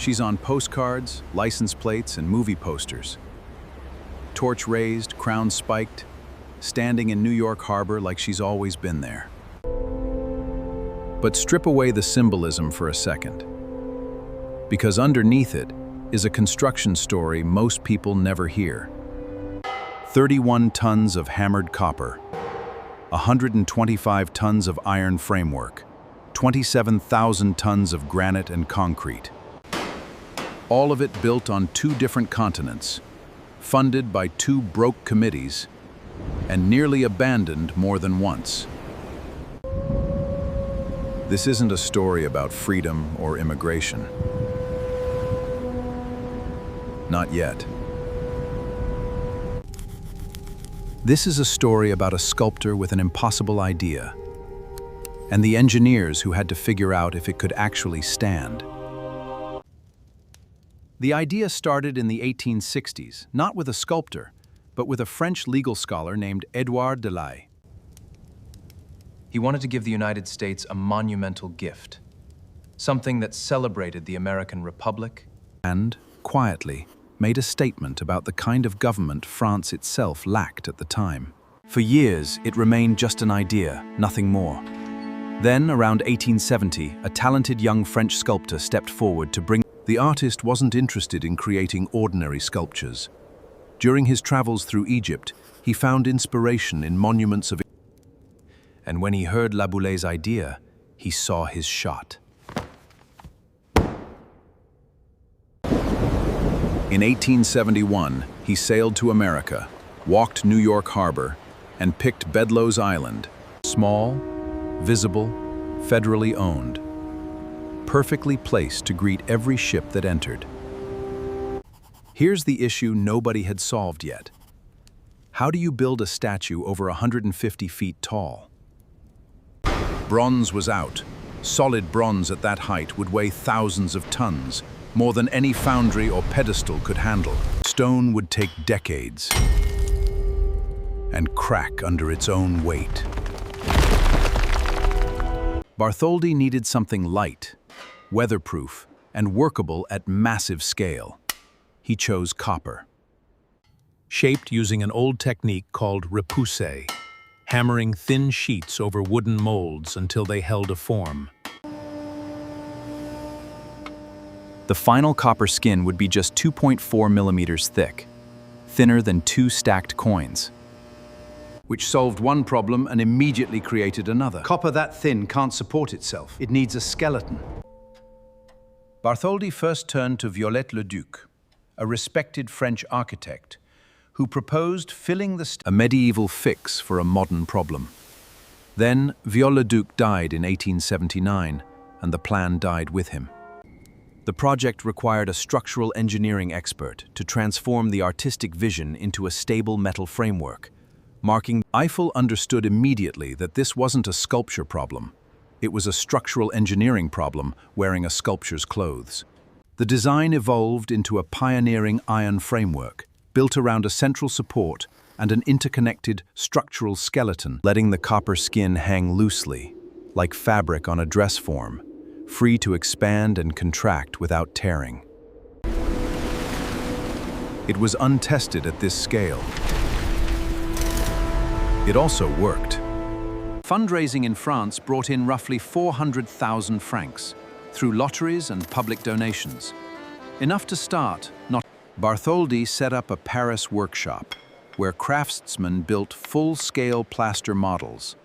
She's on postcards, license plates, and movie posters. Torch raised, crown spiked, standing in New York Harbor like she's always been there. But strip away the symbolism for a second, because underneath it is a construction story most people never hear. 31 tons of hammered copper, 125 tons of iron framework, 27,000 tons of granite and concrete. All of it built on 2 different continents, funded by 2 broke committees, and nearly abandoned more than once. This isn't a story about freedom or immigration. Not yet. This is a story about a sculptor with an impossible idea, and the engineers who had to figure out if it could actually stand. The idea started in the 1860s, not with a sculptor, but with a French legal scholar named Édouard de l'Aille. He wanted to give the United States a monumental gift, something that celebrated the American Republic. And, quietly, made a statement about the kind of government France itself lacked at the time. For years, it remained just an idea, nothing more. Then, around 1870, a talented young French sculptor stepped forward to bring. The artist wasn't interested in creating ordinary sculptures. During his travels through Egypt, he found inspiration in monuments of. And when he heard Laboulé's idea, he saw his shot. In 1871, he sailed to America, walked New York Harbor, and picked Bedloe's Island. Small, visible, federally owned. Perfectly placed to greet every ship that entered. Here's the issue nobody had solved yet. How do you build a statue over 150 feet tall? Bronze was out. Solid bronze at that height would weigh thousands of tons, more than any foundry or pedestal could handle. Stone would take decades and crack under its own weight. Bartholdi needed something light, weatherproof, and workable at massive scale. He chose copper. Shaped using an old technique called repoussé, hammering thin sheets over wooden molds until they held a form. The final copper skin would be just 2.4 millimeters thick, thinner than 2 stacked coins, which solved one problem and immediately created another. Copper that thin can't support itself. It needs a skeleton. Bartholdi first turned to Viollet-le-Duc, a respected French architect, who proposed filling a medieval fix for a modern problem. Then, Viollet-le-Duc died in 1879, and the plan died with him. The project required a structural engineering expert to transform the artistic vision into a stable metal framework, marking. Eiffel understood immediately that this wasn't a sculpture problem. It was a structural engineering problem wearing a sculpture's clothes. The design evolved into a pioneering iron framework, built around a central support and an interconnected structural skeleton, letting the copper skin hang loosely, like fabric on a dress form, free to expand and contract without tearing. It was untested at this scale. It also worked. Fundraising in France brought in roughly 400,000 francs through lotteries and public donations. Enough to start, not. Bartholdi set up a Paris workshop where craftsmen built full-scale plaster models,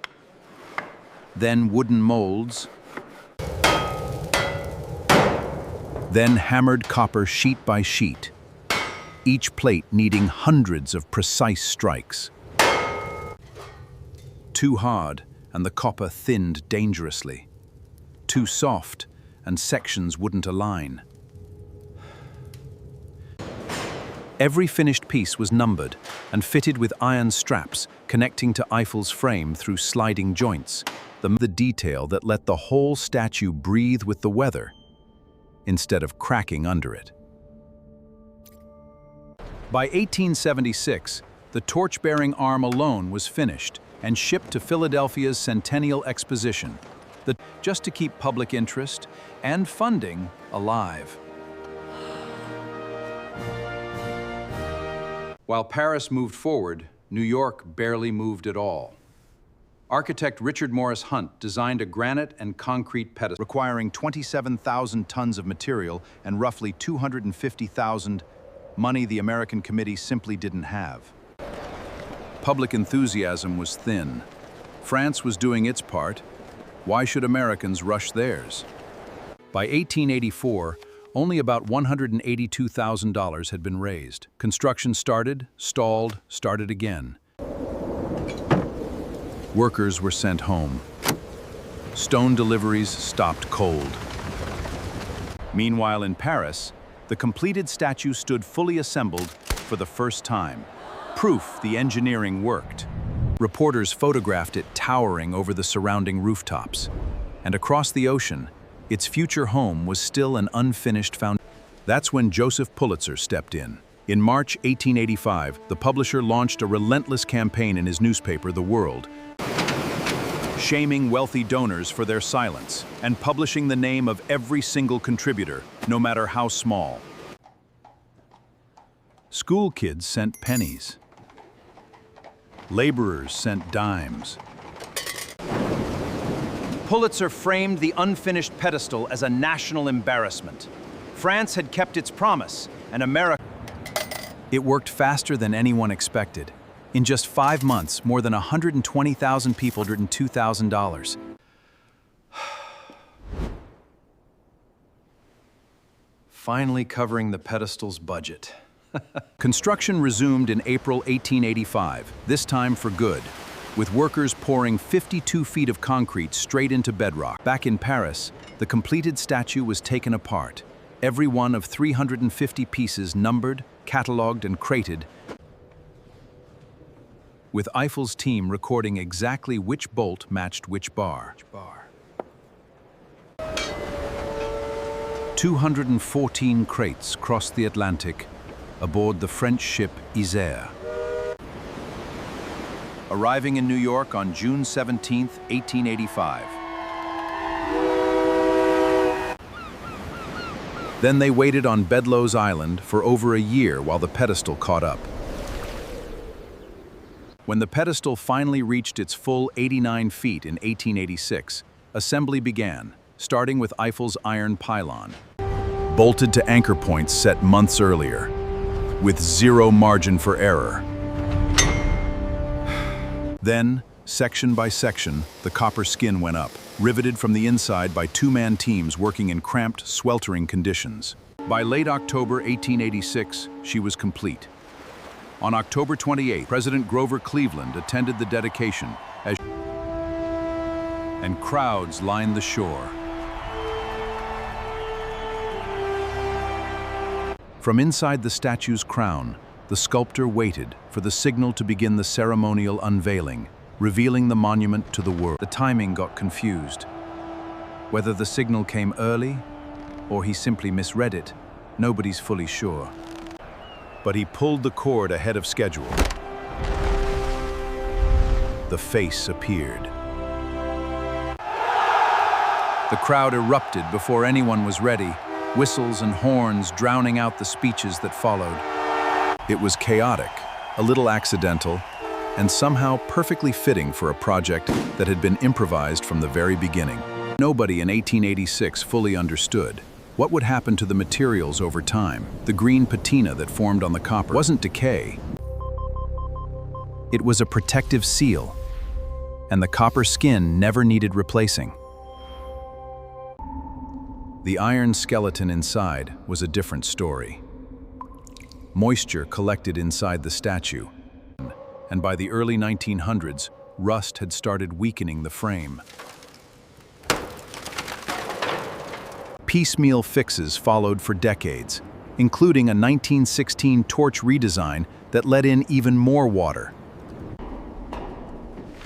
then wooden molds, then hammered copper sheet by sheet, each plate needing hundreds of precise strikes. Too hard, and the copper thinned dangerously. Too soft, and sections wouldn't align. Every finished piece was numbered and fitted with iron straps connecting to Eiffel's frame through sliding joints, the detail that let the whole statue breathe with the weather, instead of cracking under it. By 1876, the torch-bearing arm alone was finished and shipped to Philadelphia's Centennial Exposition, just to keep public interest and funding alive. While Paris moved forward, New York barely moved at all. Architect Richard Morris Hunt designed a granite and concrete pedestal requiring 27,000 tons of material and roughly 250,000 money the American committee simply didn't have. Public enthusiasm was thin. France was doing its part. Why should Americans rush theirs? By 1884, only about $182,000 had been raised. Construction started, stalled, started again. Workers were sent home. Stone deliveries stopped cold. Meanwhile, in Paris, the completed statue stood fully assembled for the first time. Proof the engineering worked. Reporters photographed it towering over the surrounding rooftops. And across the ocean, its future home was still an unfinished foundation. That's when Joseph Pulitzer stepped in. In March 1885, the publisher launched a relentless campaign in his newspaper, The World, shaming wealthy donors for their silence and publishing the name of every single contributor, no matter how small. School kids sent pennies. Laborers sent dimes. Pulitzer framed the unfinished pedestal as a national embarrassment. France had kept its promise, and America... It worked faster than anyone expected. In just 5 months, more than 120,000 people earned $2,000. Finally covering the pedestal's budget. Construction resumed in April 1885, this time for good, with workers pouring 52 feet of concrete straight into bedrock. Back in Paris, the completed statue was taken apart, every one of 350 pieces numbered, catalogued, and crated, with Eiffel's team recording exactly which bolt matched which bar. 214 crates crossed the Atlantic aboard the French ship Isère. Arriving in New York on June 17, 1885. Then they waited on Bedloe's Island for over a year while the pedestal caught up. When the pedestal finally reached its full 89 feet in 1886, assembly began, starting with Eiffel's iron pylon, bolted to anchor points set months earlier, with zero margin for error. Then, section by section, the copper skin went up, riveted from the inside by two-man teams working in cramped, sweltering conditions. By late October 1886, she was complete. On October 28, President Grover Cleveland attended the dedication, and crowds lined the shore. From inside the statue's crown, the sculptor waited for the signal to begin the ceremonial unveiling, revealing the monument to the world. The timing got confused. Whether the signal came early or he simply misread it, nobody's fully sure. But he pulled the cord ahead of schedule. The face appeared. The crowd erupted before anyone was ready, whistles and horns drowning out the speeches that followed. It was chaotic, a little accidental, and somehow perfectly fitting for a project that had been improvised from the very beginning. Nobody in 1886 fully understood what would happen to the materials over time. The green patina that formed on the copper wasn't decay. It was a protective seal, and the copper skin never needed replacing. The iron skeleton inside was a different story. Moisture collected inside the statue, and by the early 1900s, rust had started weakening the frame. Piecemeal fixes followed for decades, including a 1916 torch redesign that let in even more water.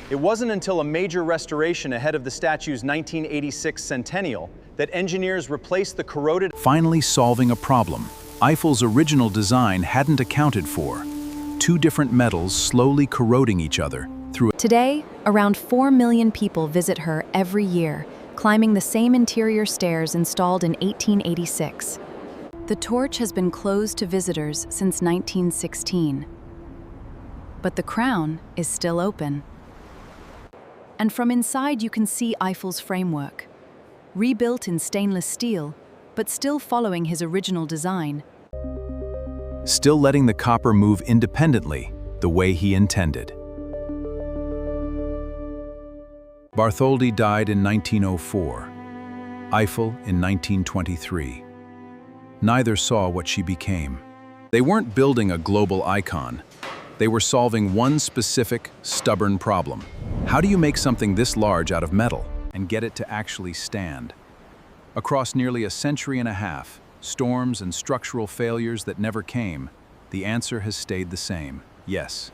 It wasn't until a major restoration ahead of the statue's 1986 centennial that engineers replaced the corroded... Finally solving a problem Eiffel's original design hadn't accounted for: two different metals slowly corroding each other through... Today, around 4 million people visit her every year, climbing the same interior stairs installed in 1886. The torch has been closed to visitors since 1916. but the crown is still open. And from inside you can see Eiffel's framework, rebuilt in stainless steel, but still following his original design. Still letting the copper move independently, the way he intended. Bartholdi died in 1904, Eiffel in 1923. Neither saw what she became. They weren't building a global icon. They were solving one specific, stubborn problem. How do you make something this large out of metal and get it to actually stand? Across nearly a century and a half, storms and structural failures that never came, the answer has stayed the same: yes,